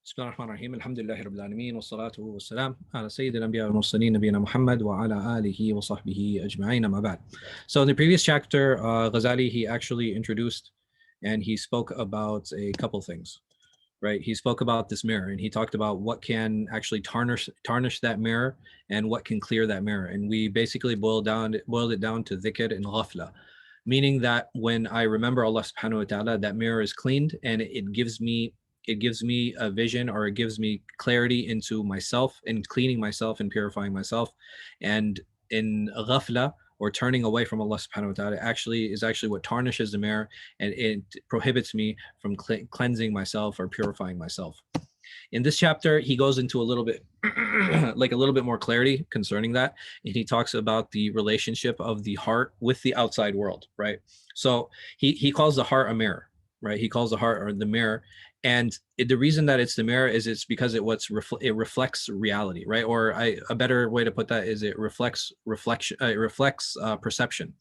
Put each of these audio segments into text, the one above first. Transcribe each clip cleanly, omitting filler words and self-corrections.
بسم الله الرحمن الرحيم الحمد لله رب العالمين والصلاة والسلام على سيد الأنبياء والمرسلين نبينا محمد وعلى آله وصحبه أجمعين أما بعد. So in the previous chapter, Ghazāli, he actually introduced and he spoke about a couple things, right? He spoke about this mirror and he talked about what can actually tarnish that mirror and what can clear that mirror. And we basically boiled it down to dhikr and ghafla, meaning that when I remember Allah subhanahu wa ta'ala, that mirror is cleaned and it gives me a vision, or it gives me clarity into myself and cleaning myself and purifying myself. And in ghafla, or turning away from Allah subhanahu wa ta'ala, is actually what tarnishes the mirror, and it prohibits me from cleansing myself or purifying myself. In this chapter, he goes into a little bit like a little bit more clarity concerning that, and he talks about the relationship of the heart with the outside world, right? So he calls the heart a mirror, right? He calls the heart or the mirror, and the reason that it's the mirror is it's because it reflects reality, right? Or a better way to put that is it reflects perception.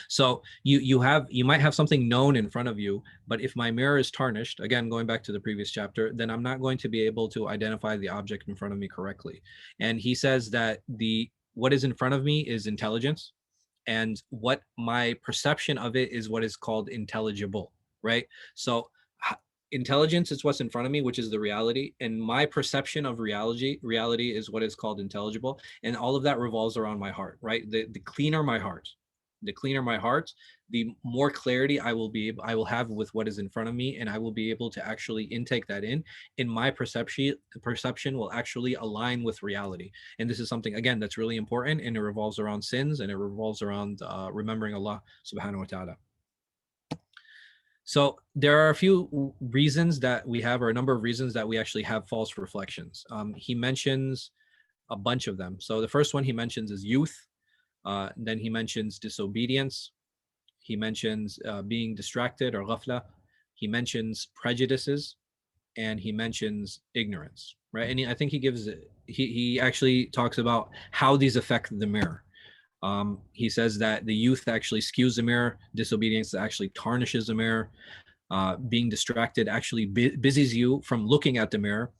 So you might have something known in front of you, but if my mirror is tarnished, again going back to the previous chapter, then I'm not going to be able to identify the object in front of me correctly. And he says that what is in front of me is intelligence, and what my perception of it is what is called intelligible, right? So intelligence is what's in front of me, which is the reality, and my perception of reality is what is called intelligible, and all of that revolves around my heart, right? The cleaner my heart, the more clarity I will have with what is in front of me, and I will be able to actually intake that in, and my perception will actually align with reality. And this is something, again, that's really important, and it revolves around sins, and it revolves around remembering Allah subhanahu wa ta'ala. So there are a few reasons that we have, or a number of reasons that we actually have false reflections. He mentions a bunch of them. So the first one he mentions is youth. Then he mentions disobedience. He mentions being distracted, or ghafla. He mentions prejudices, and he mentions ignorance, right? And I think he actually talks about how these affect the mirror. He says that the youth actually skews the mirror, disobedience actually tarnishes the mirror, being distracted actually busies you from looking at the mirror,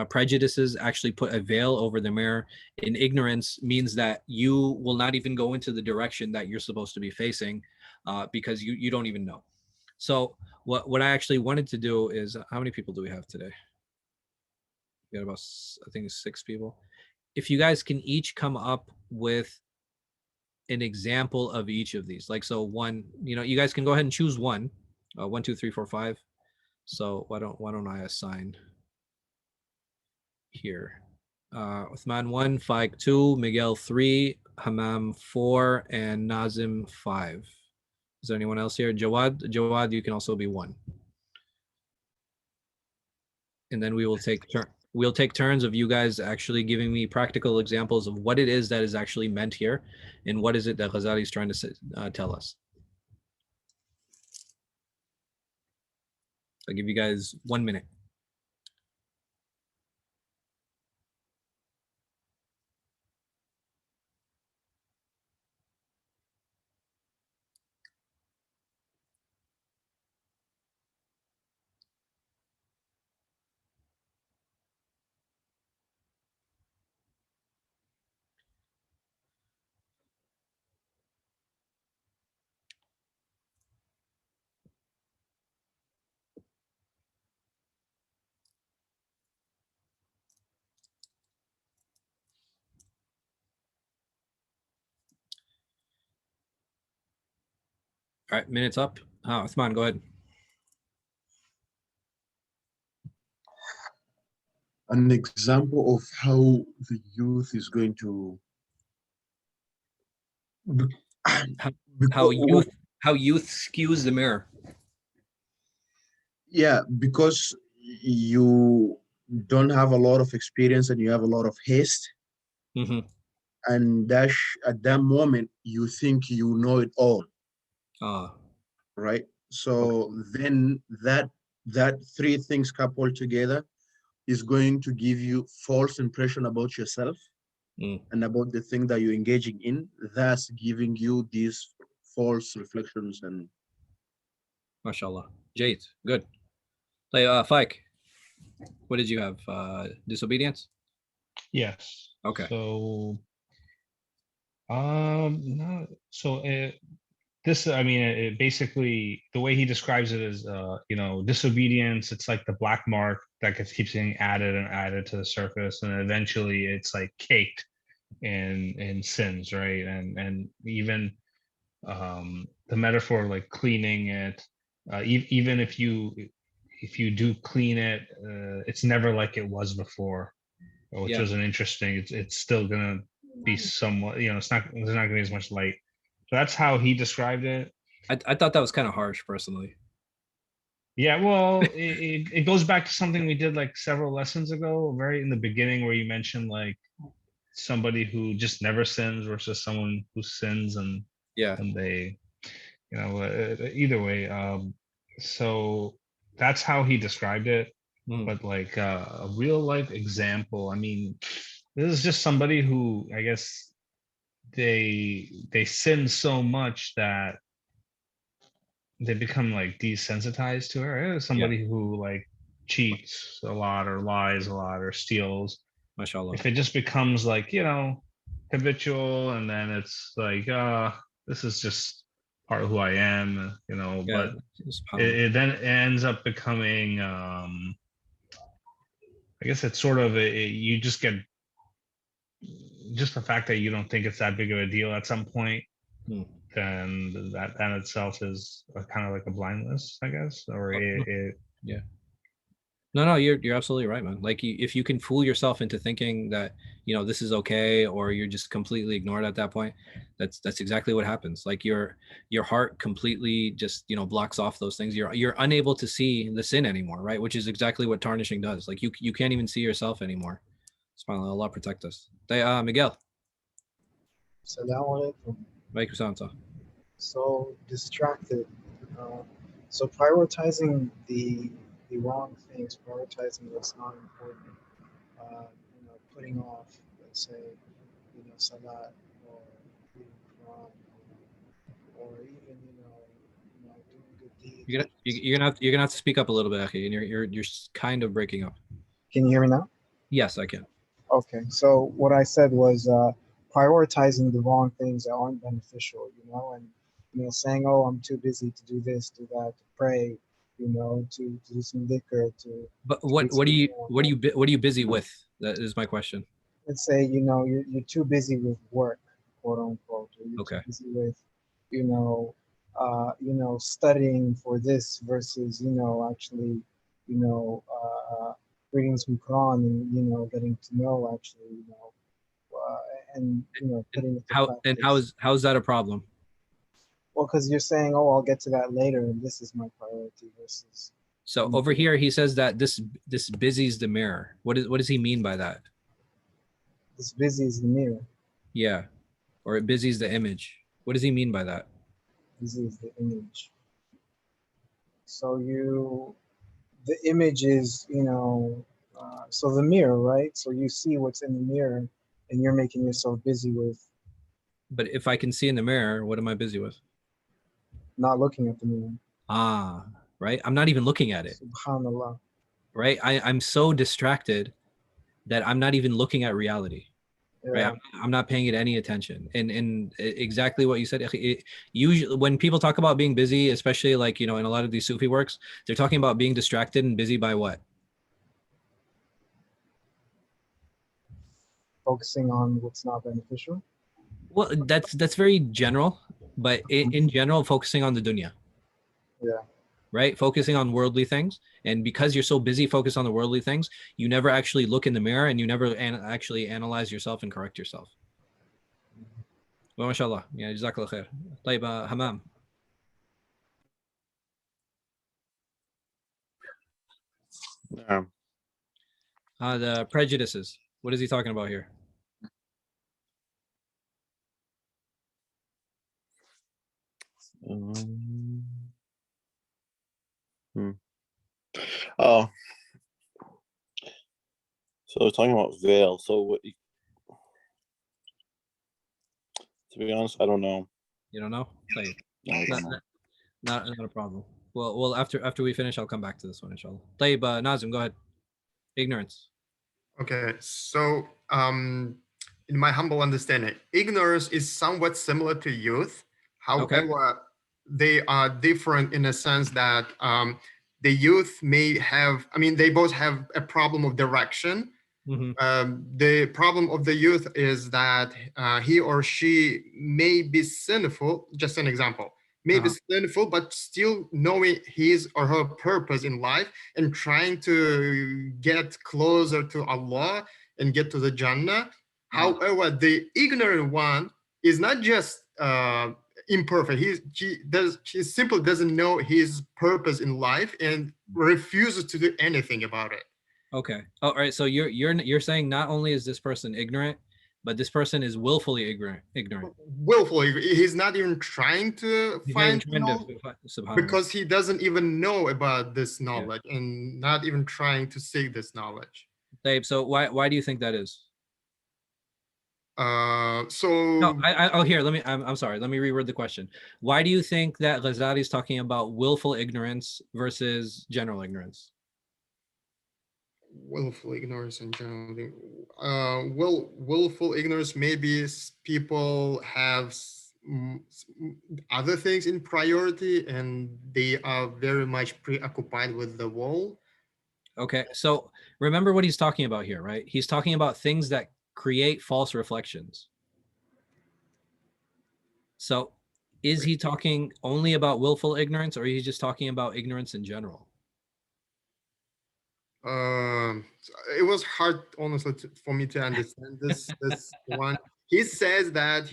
prejudices actually put a veil over the mirror, and ignorance means that you will not even go into the direction that you're supposed to be facing, because you don't even know. So what I actually wanted to do is, how many people do we have today? We got about, I think it's 6 people. If you guys can each come up with an example of each of these, like, so one, you guys can go ahead and choose one. 1, 2, 3, 4, 5. So why don't I assign here? Uthman 1, Faik 2, Miguel 3, Hamam 4, and Nazim 5. Is there anyone else here? Jawad, you can also be 1. And then we will take turns of you guys actually giving me practical examples of what it is that is actually meant here, and what is it that Ghazāli is trying to tell us. I'll give you guys 1 minute. All right, minutes up. Uthman, go ahead. An example of how the youth is going to how youth skews the mirror. Yeah, because you don't have a lot of experience and you have a lot of haste. Mm-hmm. And at that moment you think you know it all. Right? So then that 3 things coupled together is going to give you false impression about yourself and about the thing that you're engaging in, thus giving you these false reflections. And mashallah, Jade, good. Faik. What did you have? Disobedience? Yes. Okay. So, no, so this, I mean, it basically, the way he describes it is, you know, disobedience. It's like the black mark that keeps getting added and added to the surface, and eventually it's like caked in sins, right? And even the metaphor like cleaning it, even if you do clean it, it's never like it was before, which Yeah. was an interesting. It's still gonna be somewhat, you know, it's not, there's not gonna be as much light. So that's how he described it. I thought that was kind of harsh, personally. Yeah, well, it goes back to something we did like several lessons ago, right in the beginning, where you mentioned like somebody who just never sins versus someone who sins and Yeah. they, you know, either way. So that's how he described it. But like a real life example, I mean, this is just somebody who, I guess, they sin so much that they become like desensitized to it. Somebody who like cheats a lot or lies a lot or steals. Mashallah. If it just becomes like, you know, habitual, and then it's like, this is just part of who I am, you know, but it then ends up becoming, I guess it's sort of you just get, just the fact that you don't think it's that big of a deal at some point, then that itself is kind of like a blindness, I guess, or yeah. No, you're absolutely right, man. Like, if you can fool yourself into thinking that, you know, this is okay, or you're just completely ignored at that point, that's exactly what happens. Like your heart completely just, you know, blocks off those things. You're unable to see the sin anymore, right? Which is exactly what tarnishing does. Like you can't even see yourself anymore. SubhanAllah, Allah protect us. Miguel. Assalamu alaikum. So distracted. So prioritizing the wrong things, prioritizing what's not important. You know, putting off, let's say, you know, salat or reading Quran, or even doing good deeds. You're gonna have to speak up a little bit, Akhi, and you're kind of breaking up. Can you hear me now? Yes, I can. Okay, so what I said was prioritizing the wrong things that aren't beneficial, you know, and saying, "Oh, I'm too busy to do this, do that, to pray, you know, to do some dhikr, to." But what are you busy with? That is my question. Let's say you're too busy with work, quote unquote, or you're too busy with, studying for this versus actually, reading some Quran and getting to know actually, and putting it to practice. How's that a problem? Well, because you're saying, "Oh, I'll get to that later," and this is my priority versus. So over here, he says that this busies the mirror. What does he mean by that? This busies the mirror. Yeah, or it busies the image. What does he mean by that? Busies the image. So the image is, so the mirror, right? So you see what's in the mirror, and you're making yourself busy with. But if I can see in the mirror, what am I busy with? Not looking at the mirror. Ah, right. I'm not even looking at it. Subhanallah. Right. I'm so distracted that I'm not even looking at reality. Yeah. Right. I'm not paying it any attention. And exactly what you said. Usually, when people talk about being busy, especially like in a lot of these Sufi works, they're talking about being distracted and busy by what? Focusing on what's not beneficial. Well, that's very general, but in general, focusing on the dunya. Yeah. Right? Focusing on worldly things. And because you're so busy focused on the worldly things, you never actually look in the mirror and you never actually analyze yourself and correct yourself. Well, mashallah. Yeah, jazakallah khair. طيب, Hammam. The prejudices. What is he talking about here? Oh, so we're talking about veil. So to be honest, I don't know. You don't know? No, I don't know. Not a problem. Well, after we finish, I'll come back to this one, inshallah. طيب, Nazim, go ahead. Ignorance. Okay, so in my humble understanding, ignorance is somewhat similar to youth. However, they are different in a sense that the youth may have, I mean, they both have a problem of direction. The problem of the youth is that he or she may be sinful, just an example, may be sinful, but still knowing his or her purpose in life and trying to get closer to Allah and get to the Jannah. However, the ignorant one is not just imperfect. He simply doesn't know his purpose in life and refuses to do anything about it. Okay. Oh, all right. So you're saying not only is this person ignorant, but this person is willfully ignorant. Willfully, he's not even trying to find knowledge because he doesn't even know about this knowledge and not even trying to seek this knowledge. Dave, so why do you think that is? Here, I'm sorry, let me reword the question. Why do you think that Ghazāli is talking about willful ignorance versus general ignorance? Willful ignorance in general. Willful ignorance, maybe people have other things in priority and they are very much preoccupied with the world. Okay, so remember what he's talking about here, right? He's talking about things that create false reflections. So is he talking only about willful ignorance, or is he just talking about ignorance in general? It was hard, honestly, for me to understand this one. He says that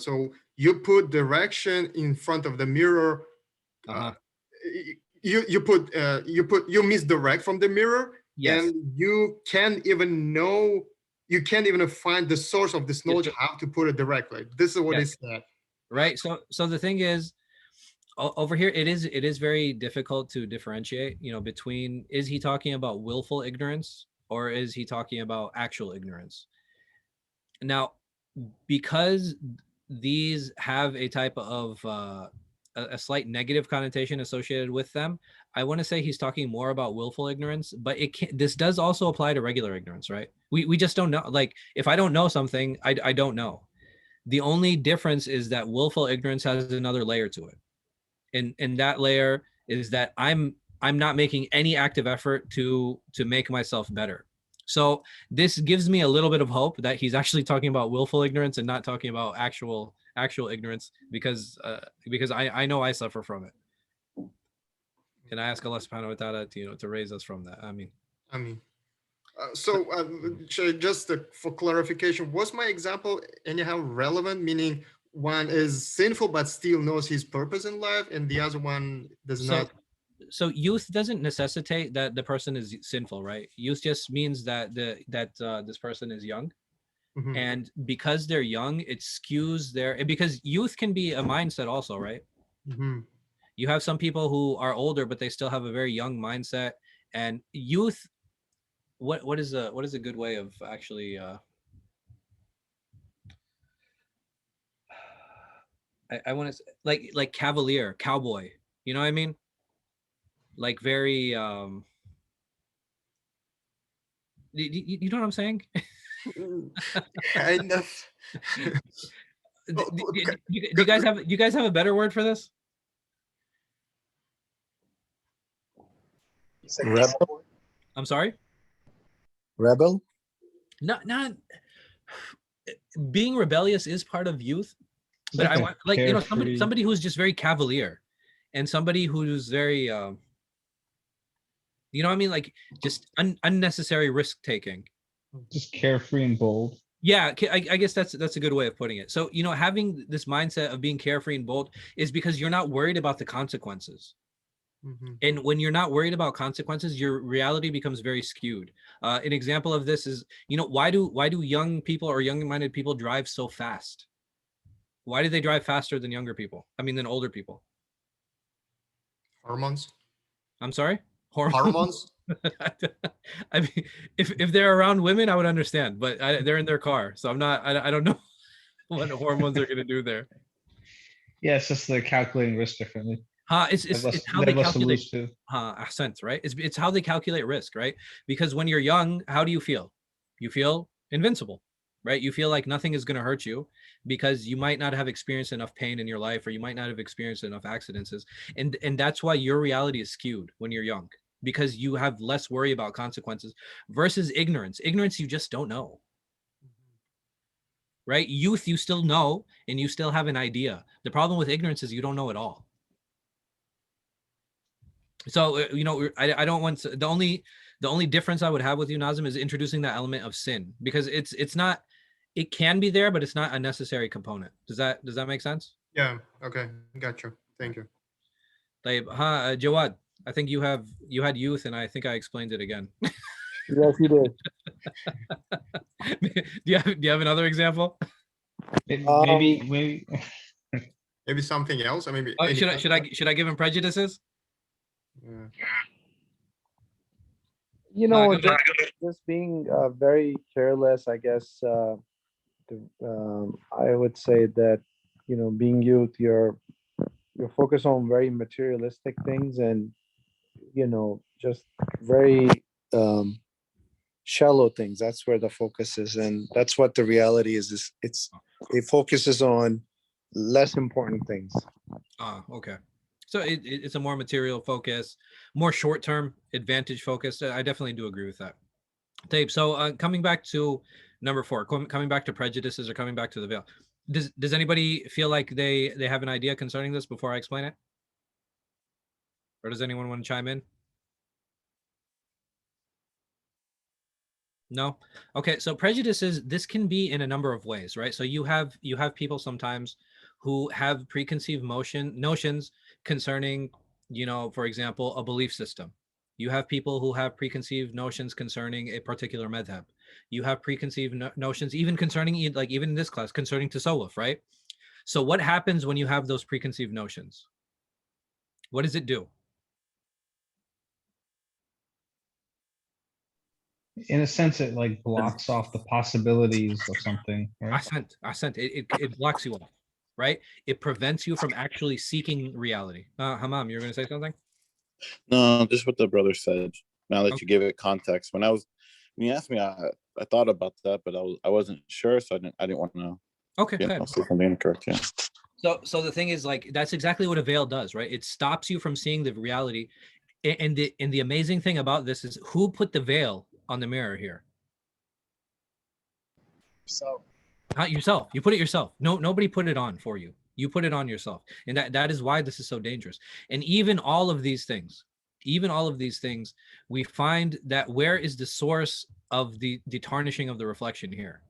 so you put direction in front of the mirror. You misdirect from the mirror, and you can't even find the source of this knowledge, how to put it directly. This is what he said. Right. So the thing is, over here, it is very difficult to differentiate, between, is he talking about willful ignorance or is he talking about actual ignorance? Now, because these have a type of a slight negative connotation associated with them, I want to say he's talking more about willful ignorance, but this does also apply to regular ignorance, right? We just don't know. Like, if I don't know something, I don't know. The only difference is that willful ignorance has another layer to it. And that layer is that I'm not making any active effort to make myself better. So this gives me a little bit of hope that he's actually talking about willful ignorance and not talking about actual ignorance, because I know I suffer from it. And I ask Allah subhanahu wa ta'ala to raise us from that. I mean. Just for clarification, was my example anyhow relevant? Meaning, one is sinful but still knows his purpose in life, and the other one does not. So youth doesn't necessitate that the person is sinful, right? Youth just means that this person is young, and because they're young, it skews because youth can be a mindset also, right? You have some people who are older, but they still have a very young mindset. And youth, what is a good way of actually? I want to like cavalier, cowboy. You know what I mean? Like very. You know what I'm saying? Kind of. Do you guys have a better word for this? Rebel. I'm sorry. Rebel. Not being rebellious is part of youth, but I want somebody who's just very cavalier, and somebody who's very you know what I mean, like just unnecessary risk taking. Just carefree and bold. Yeah, I guess that's a good way of putting it. So having this mindset of being carefree and bold is because you're not worried about the consequences. And when you're not worried about consequences, your reality becomes very skewed. An example of this is, why do young people or young-minded people drive so fast? Why do they drive faster than younger people? I mean, than older people? Hormones. I'm sorry? Hormones. I mean, if they're around women, I would understand, but they're in their car, so I don't know what hormones are going to do there. Yeah, it's just they're calculating risk differently. It's how they calculate. Ahsant, right? It's how they calculate risk, right? Because when you're young, how do you feel? You feel invincible, right? You feel like nothing is going to hurt you because you might not have experienced enough pain in your life, or you might not have experienced enough accidents, and that's why your reality is skewed when you're young, because you have less worry about consequences versus ignorance. Ignorance, you just don't know. Right? Youth, you still know, and you still have an idea. The problem with ignorance is you don't know it all. So, I don't want to, the only difference I would have with you, Nazim, is introducing that element of sin, because it's not, it can be there, but it's not a necessary component. Does that make sense? Yeah. Okay. Gotcha. Thank you. Jawad, I think you had youth, and I think I explained it again. Yes, you did. Do you have another example? Maybe something else. Or maybe. Should I give him prejudices? Yeah. Just being very careless, I guess. I would say that, being youth, you're focused on very materialistic things, and just very shallow things. That's where the focus is, and that's what the reality is. It focuses on less important things. Okay. So it's a more material focus, more short-term advantage focus. I definitely do agree with that. Tape. So coming back to number 4, coming back to prejudices, or coming back to the veil. Does anybody feel like they have an idea concerning this before I explain it? Or does anyone want to chime in? No? Okay, so prejudices, this can be in a number of ways, right? So you have people sometimes who have preconceived notions concerning, for example, a belief system. You have people who have preconceived notions concerning a particular madhab. You have preconceived notions even concerning, like even in this class, concerning tasawwuf, right? So what happens when you have those preconceived notions? What does it do? In a sense, it like blocks off the possibilities of something, right? Ahsant. It blocks you off, right? It prevents you from actually seeking reality. Hammam, you're going to say something? No, just what the brother said. Now that you give it context, when you asked me, I thought about that, but I wasn't sure, so I didn't want to. Okay, say something incorrect. Yeah. So the thing is, like, that's exactly what a veil does, right? It stops you from seeing the reality. And the amazing thing about this is, who put the veil on the mirror here? So Not yourself. You put it yourself. No, nobody put it on for you. You put it on yourself. And that is why this is so dangerous. And even all of these things, we find that where is the source of the tarnishing of the reflection here?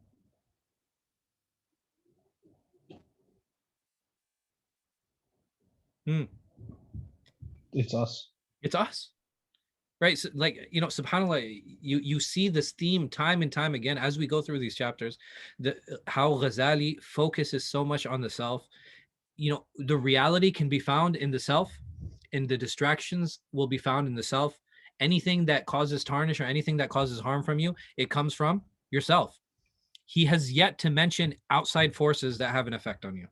It's us. It's us. Right. So, like, subhanAllah, you see this theme time and time again as we go through these chapters, how Ghazāli focuses so much on the self. The reality can be found in the self, and the distractions will be found in the self. Anything that causes tarnish or anything that causes harm from you, it comes from yourself. He has yet to mention outside forces that have an effect on you.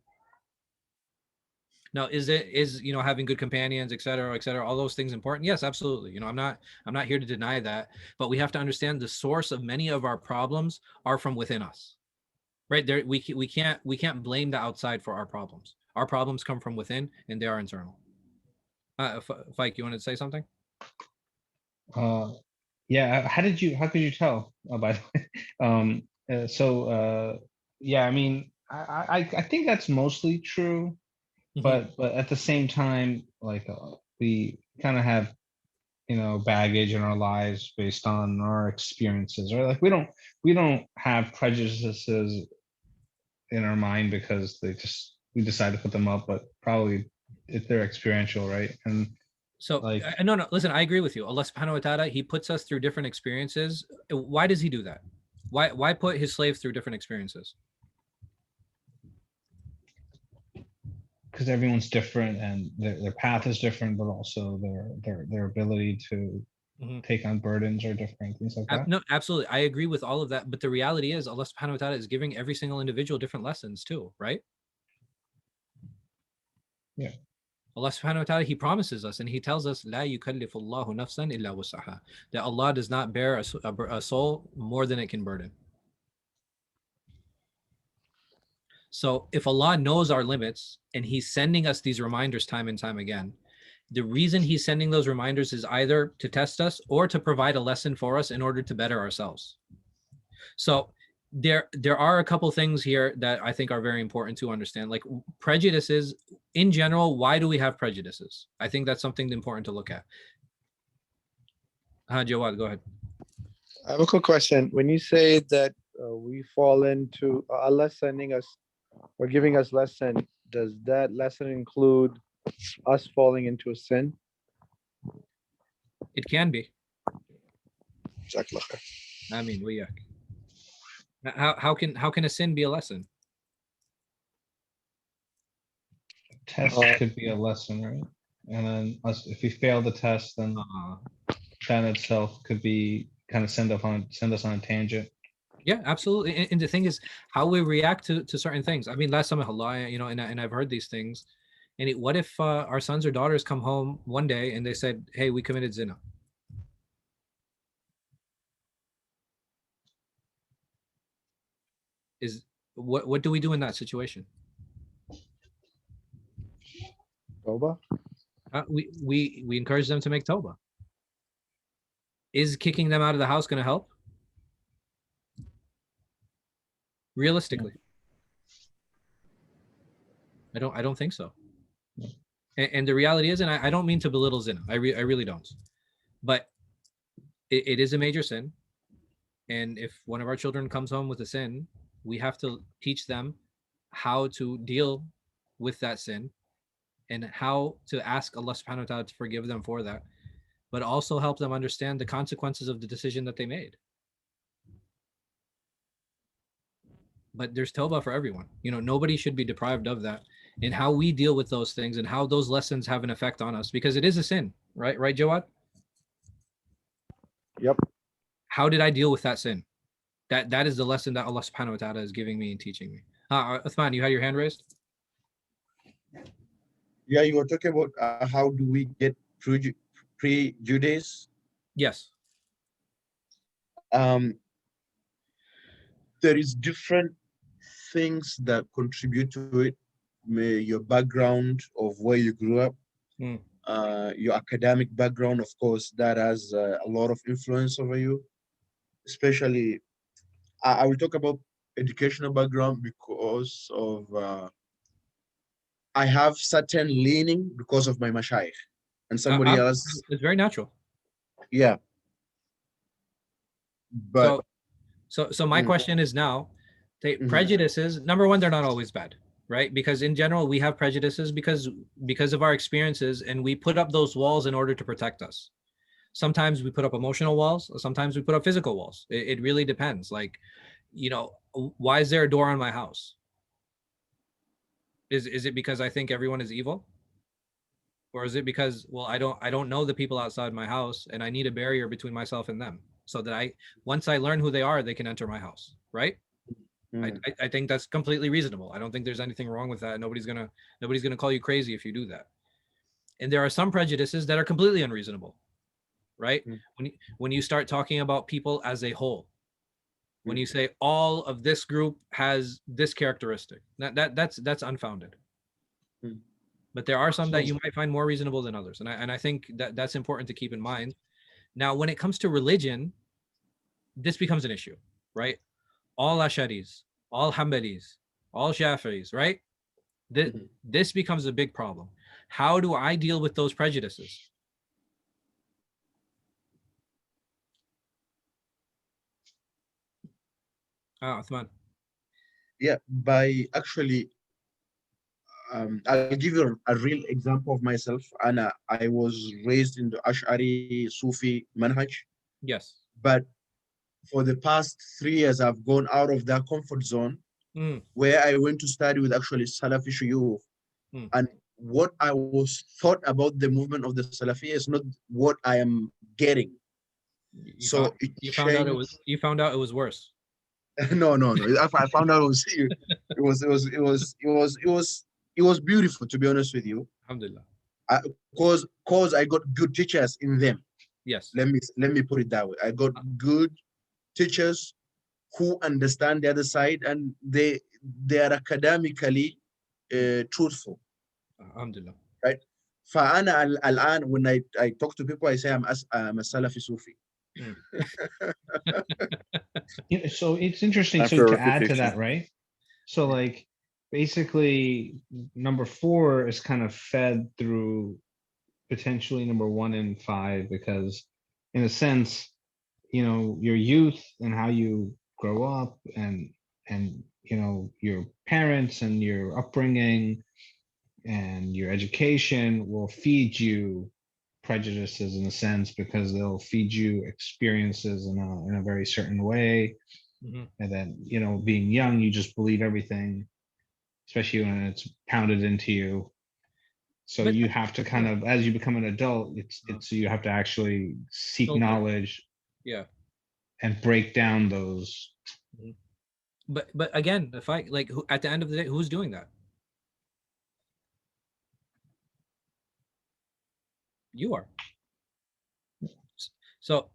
Now, is having good companions, et cetera, all those things important? Yes, absolutely. I'm not here to deny that, but we have to understand the source of many of our problems are from within us, right? There, we can't blame the outside for our problems. Our problems come from within, and they are internal. Fike, you wanted to say something? Yeah. How could you tell? By the way, yeah. I mean, I think that's mostly true. But at the same time, like we kind of have, baggage in our lives based on our experiences, or like we don't have prejudices in our mind because we decide to put them up, but probably if they're experiential, right? And so no, listen, I agree with you. Allah subhanahu wa ta'ala, he puts us through different experiences. Why does he do that? Why put his slaves through different experiences? Because everyone's different, and their path is different, but also their ability to take on burdens are different, things like that. No, absolutely, I agree with all of that. But the reality is, Allah subhanahu wa ta'ala is giving every single individual different lessons too, right? Yeah. Allah subhanahu wa ta'ala, He promises us and He tells us, لا يكلف الله نفسا إلا وسعها, that Allah does not bear a soul more than it can burden. So if Allah knows our limits and He's sending us these reminders time and time again, the reason He's sending those reminders is either to test us or to provide a lesson for us in order to better ourselves. So there are a couple things here that I think are very important to understand, like prejudices in general. Why do we have prejudices? I think that's something important to look at. Jawad, go ahead. I have a quick question. When you say that we fall into Allah sending us or giving us lesson, does that lesson include us falling into a sin? It can be. Jazakallah khair. I mean, how can a sin be a lesson? Test could be a lesson, right? And then if we fail the test, then that itself could be kind of send us on a tangent. Yeah, absolutely. And the thing is, how we react to certain things. I mean, last time, and I've heard these things. And what if our sons or daughters come home one day and they said, "Hey, we committed zina"? What do we do in that situation? Tawbah? We encourage them to make tawbah. Is kicking them out of the house going to help? Realistically, I don't think so. And the reality is, and I don't mean to belittle zina. I really don't. But it is a major sin. And if one of our children comes home with a sin, we have to teach them how to deal with that sin and how to ask Allah subhanahu wa ta'ala to forgive them for that, but also help them understand the consequences of the decision that they made. But there's tawbah for everyone. Nobody should be deprived of that. And how we deal with those things and how those lessons have an effect on us, because it is a sin, right? Right, Jawad? Yep. How did I deal with that sin? That is the lesson that Allah subhanahu wa ta'ala is giving me and teaching me. Uthman, you had your hand raised? Yeah, you were talking about how do we get prejudice? Yes. There is different things that contribute to it. Your background of where you grew up, your academic background, of course, that has a lot of influence over you. Especially, I will talk about educational background because of I have certain leaning because of my mashayikh, and somebody else. It's very natural. Yeah. But so my question is now, prejudices, number one, they're not always bad, right? Because in general, we have prejudices because of our experiences, and we put up those walls in order to protect us. Sometimes we put up emotional walls, sometimes we put up physical walls. It really depends. Like, why is there a door on my house? Is it because I think everyone is evil? Or is it because, well, I don't know the people outside my house and I need a barrier between myself and them so that once I learn who they are, they can enter my house, right? I think that's completely reasonable. I don't think there's anything wrong with that. Nobody's gonna call you crazy if you do that. And there are some prejudices that are completely unreasonable, right? When you start talking about people as a whole, when you say all of this group has this characteristic, that's unfounded. But there are some that you might find more reasonable than others, and I think that's important to keep in mind. Now, when it comes to religion, this becomes an issue, right? All Ash'aris, all Hanbalis, all Shafi'is, right? This becomes a big problem. How do I deal with those prejudices? Uthman. Yeah, by actually, I'll give you a real example of myself. And I was raised in the Ash'ari Sufi manhaj. Yes. But for the past 3 years, I've gone out of that comfort zone where I went to study with actually Salafi Shuyukh. And what I was thought about the movement of the Salafi is not what I am getting. You found out it was worse. No. I found out it was beautiful, to be honest with you. Alhamdulillah. Cause I got good teachers in them. Yes. Let me put it that way. I got good teachers who understand the other side, and they are academically truthful. Alhamdulillah. Right. فأنا الآن when I talk to people, I say I'm a Salafi Sufi. Yeah, so it's interesting. Time So for to add to refutation. that, right? So like basically number 4 is kind of fed through potentially number 1 and 5, because in a sense, you know, your youth and how you grow up and you know, your parents and your upbringing and your education will feed you prejudices in a sense, because they'll feed you experiences in a very certain way. And then, you know, being young, you just believe everything, especially when it's pounded into you. So But- you have to kind of, as you become an adult, it's you have to actually seek Okay. knowledge, Yeah. and break down those. But again, if I like, at the end of the day, who's doing that? You are. So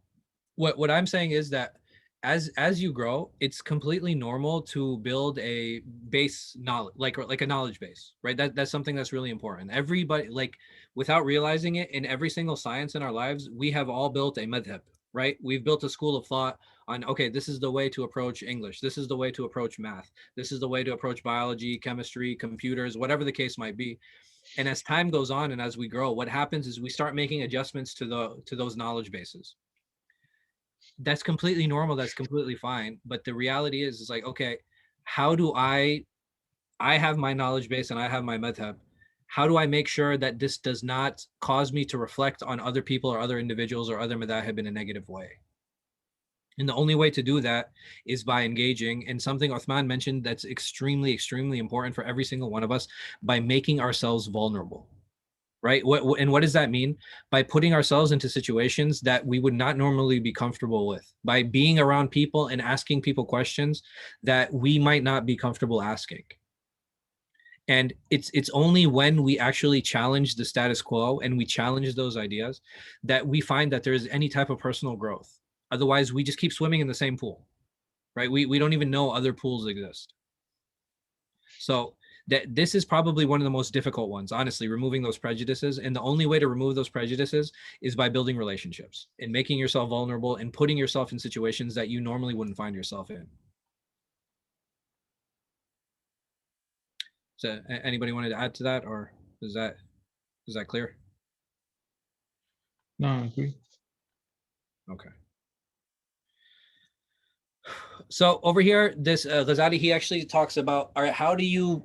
what I'm saying is that as you grow, it's completely normal to build a base knowledge, like a knowledge base, right? That's something that's really important. Everybody, like, without realizing it, in every single science in our lives, we have all built a madhab, right? We've built a school of thought on, okay, this is the way to approach English, this is the way to approach math, this is the way to approach biology, chemistry, computers, whatever the case might be. And as time goes on and as we grow, what happens is we start making adjustments to those knowledge bases. That's completely normal, that's completely fine. But the reality is like, okay, how do I have my knowledge base and I have my madhab. How do I make sure that this does not cause me to reflect on other people or other individuals or other madhab in a negative way? And the only way to do that is by engaging in something Uthman mentioned that's extremely, extremely important for every single one of us, by making ourselves vulnerable. Right? What does that mean? By putting ourselves into situations that we would not normally be comfortable with, by being around people and asking people questions that we might not be comfortable asking. And it's only when we actually challenge the status quo and we challenge those ideas that we find that there's any type of personal growth. Otherwise, we just keep swimming in the same pool, right? We don't even know other pools exist. So this is probably one of the most difficult ones, honestly, removing those prejudices. And the only way to remove those prejudices is by building relationships and making yourself vulnerable and putting yourself in situations that you normally wouldn't find yourself in. So anybody wanted to add to that, or is that clear? No, I agree. Okay. So over here, this Ghazāli, he actually talks about, all right, how do you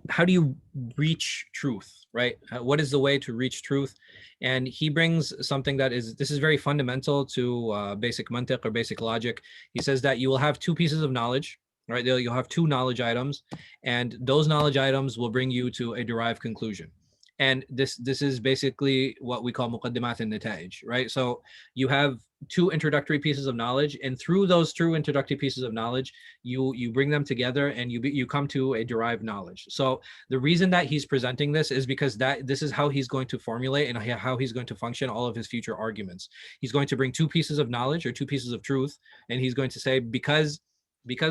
reach truth, right? What is the way to reach truth? And he brings something this is very fundamental to basic mantiq or basic logic. He says that you will have two pieces of knowledge, right? You'll have two knowledge items, and those knowledge items will bring you to a derived conclusion. And this is basically what we call muqaddimat an-nata'ij, right? So you have two introductory pieces of knowledge, and through those two introductory pieces of knowledge, you bring them together and you come to a derived knowledge. So the reason that he's presenting this is because this is how he's going to formulate and how he's going to function all of his future arguments. He's going to bring two pieces of knowledge or two pieces of truth, and he's going to say, because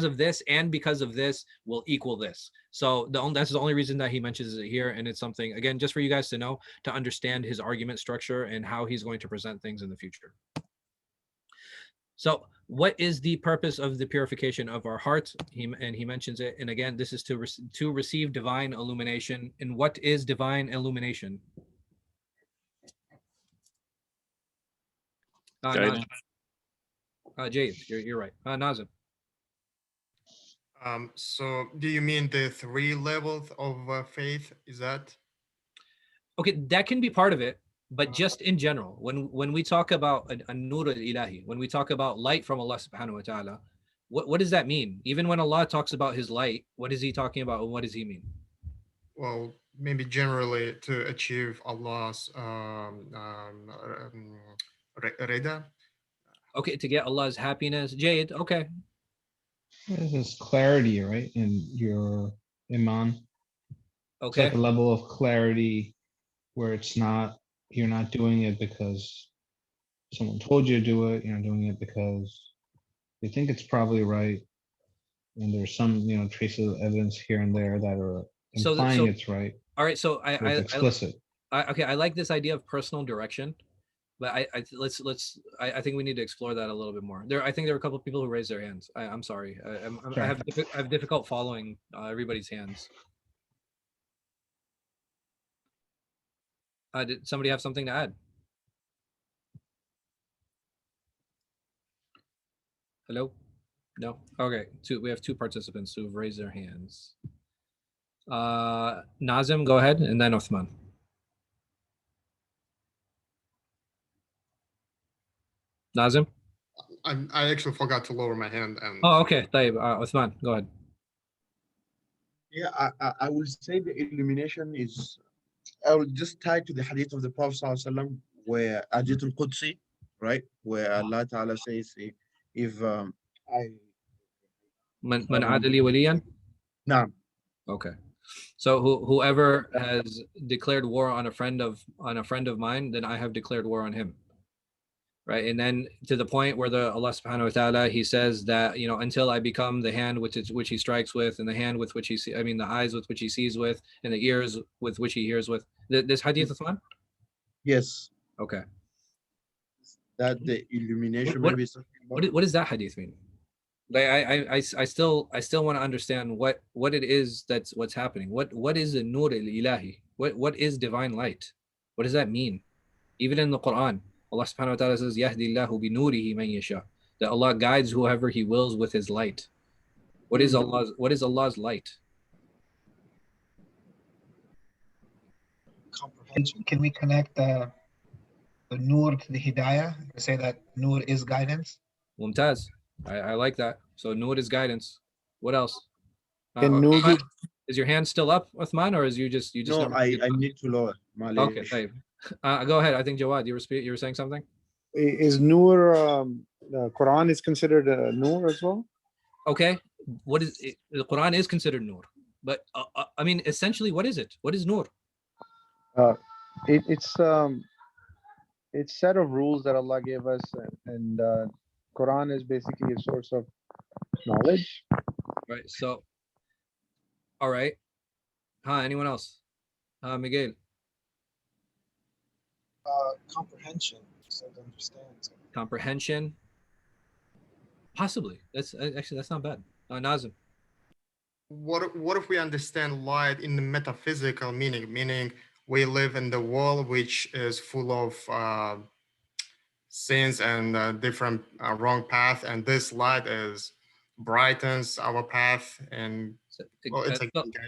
of this and because of this will equal this. So that's the only reason that he mentions it here. And it's something, again, just for you guys to know, to understand his argument structure and how he's going to present things in the future. So what is the purpose of the purification of our heart? He mentions it. And again, this is to receive divine illumination. And what is divine illumination? Jade, you're right. Nazim. So do you mean the 3 levels of faith? Is that? Okay, that can be part of it, but just in general, when we talk about an-nur al-ilahi, when we talk about light from Allah subhanahu wa ta'ala, what does that mean? Even when Allah talks about his light, what is he talking about and what does he mean? Well, maybe generally to achieve Allah's rida. Okay, to get Allah's happiness. Jade, okay. There's clarity, right, in your iman. Okay. It's like a level of clarity where it's not you're not doing it because someone told you to do it. You're not doing it because you think it's probably right. And there's some, traces of evidence here and there that are implying it's right. All right. So it's explicit. Okay. I like this idea of personal direction, but I think we need to explore that a little bit more. I think there are a couple of people who raised their hands. I'm sorry. I have difficult following everybody's hands. Did somebody have something to add? Hello? No? Okay. We have two participants who've raised their hands. Nazim, go ahead, and then Uthman. Nazim? I actually forgot to lower my hand. Oh, okay. Uthman, go ahead. Yeah, I will say the illumination is, I will just tie to the hadith of the Prophet ﷺ, where Hadith al-Qudsi, right? Where Allah Ta'ala says, if Man adali waliyan? No. Okay. So whoever has declared war on a friend of mine, then I have declared war on him. Right. And then to the point where Allah subhanahu wa ta'ala, he says that, until I become the hand which he strikes with, and the hand with which the eyes with which he sees with, and the ears with which he hears with. This hadith, Uthman? Yes. Okay. That the illumination. What does that hadith mean? Like I still want to understand what it is what's happening. What is the nur al-ilahi? What is divine light? What does that mean? Even in the Quran, Allah subhanahu wa ta'ala says, Yahdi Allahu bi nurihi man yasha. That Allah guides whoever He wills with His light. What is Allah's light? Comprehension. Can we connect the nur to the hidayah and say that nur is guidance? Mumtaz. I like that. So nur is guidance. What else? Is your hand still up, Uthman, or is you just? No, I need to lower. Okay, go ahead. I think Jawad, you were saying something. Is nur the Quran is considered a nur as well? Okay, the Quran is considered nur, but essentially, what is it? What is nur? It's set of rules that Allah gave us, and Quran is basically a source of knowledge. Right. So, all right. Anyone else? Miguel. Comprehension. So to understand. Comprehension. Possibly. That's not bad. Nazim. What if we understand light in the metaphysical meaning? Meaning we live in the world which is full of sins and different wrong path, and this light brightens our path, and it's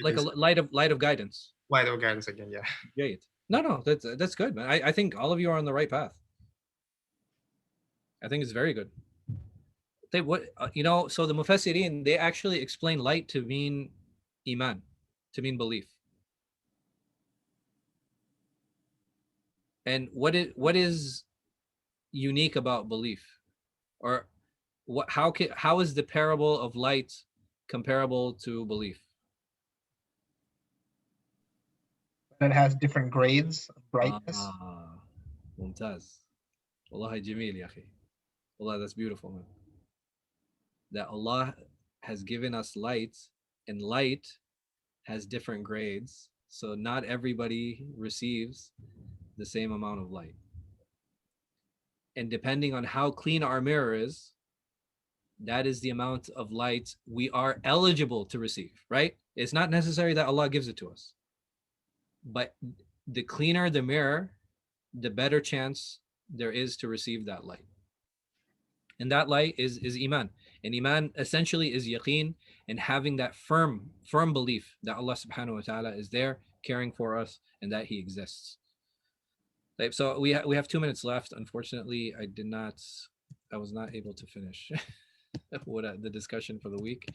like a light of guidance. Light of guidance again, yeah. Yeah. No, that's good, man. I think all of you are on the right path. I think it's very good. So the Mufassirin, they actually explain light to mean iman, to mean belief. And what is unique about belief, or how is the parable of light comparable to belief? It has different grades of brightness. Mumtaz. Wallahi jameel, ya akhi. Wallah, that's beautiful, man. That Allah has given us light, and light has different grades. So not everybody receives the same amount of light. And depending on how clean our mirror is, that is the amount of light we are eligible to receive, right? It's not necessary that Allah gives it to us. But the cleaner the mirror, the better chance there is to receive that light. And that light is iman. And iman essentially is yaqeen, and having that firm belief that Allah subhanahu wa ta'ala is there caring for us and that He exists. So we have 2 minutes left. Unfortunately, I was not able to finish the discussion for the week.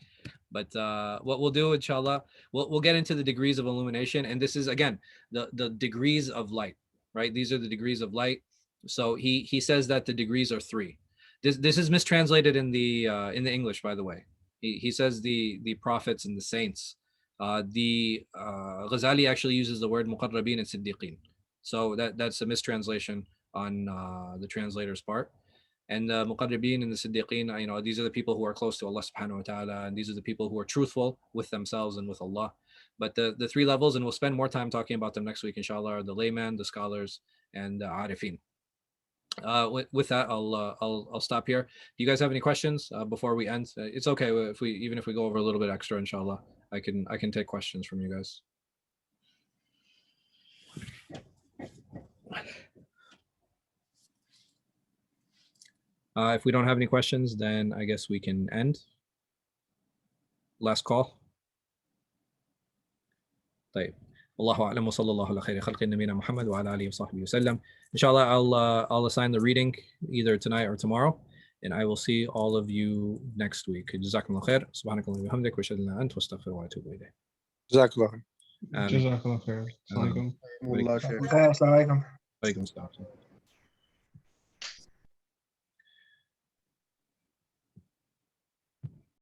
But what we'll do, inshallah, we'll get into the degrees of illumination. And this is, again, the degrees of light, right? These are the degrees of light. So he says that the degrees are 3. This is mistranslated in the English, by the way. He says the prophets and the saints. Ghazāli actually uses the word muqarrabin and siddiqin. So that's a mistranslation on the translator's part. And the muqarribin and the siddiqeen, you know, these are the people who are close to Allah subhanahu wa ta'ala, and these are the people who are truthful with themselves and with Allah. But the three levels, and we'll spend more time talking about them next week, inshallah, are the layman, the scholars, and the arifin. With that, I'll stop here. Do you guys have any questions before we end? It's okay if we go over a little bit extra, inshallah. I can take questions from you guys. If we don't have any questions, then I guess we can end. Last call. طيب. Allahu a'lam wa sallallahu ala khayri khalqi nabina Muhammad wa ala alihi wa sahbihi wa sallam. Inshallah, I'll assign the reading either tonight or tomorrow, and I will see all of you next week. Jazakumullah khair. Subhanakallah wa bihamdik wa ashhadu an la ilaha illa anta astaghfiruka wa atubu ilayk. Jazakallah. Jazakallah khair. Assalamu alaikum. Wallah, Shaykh. Assalamu alaikum. Wa alaikum assalam.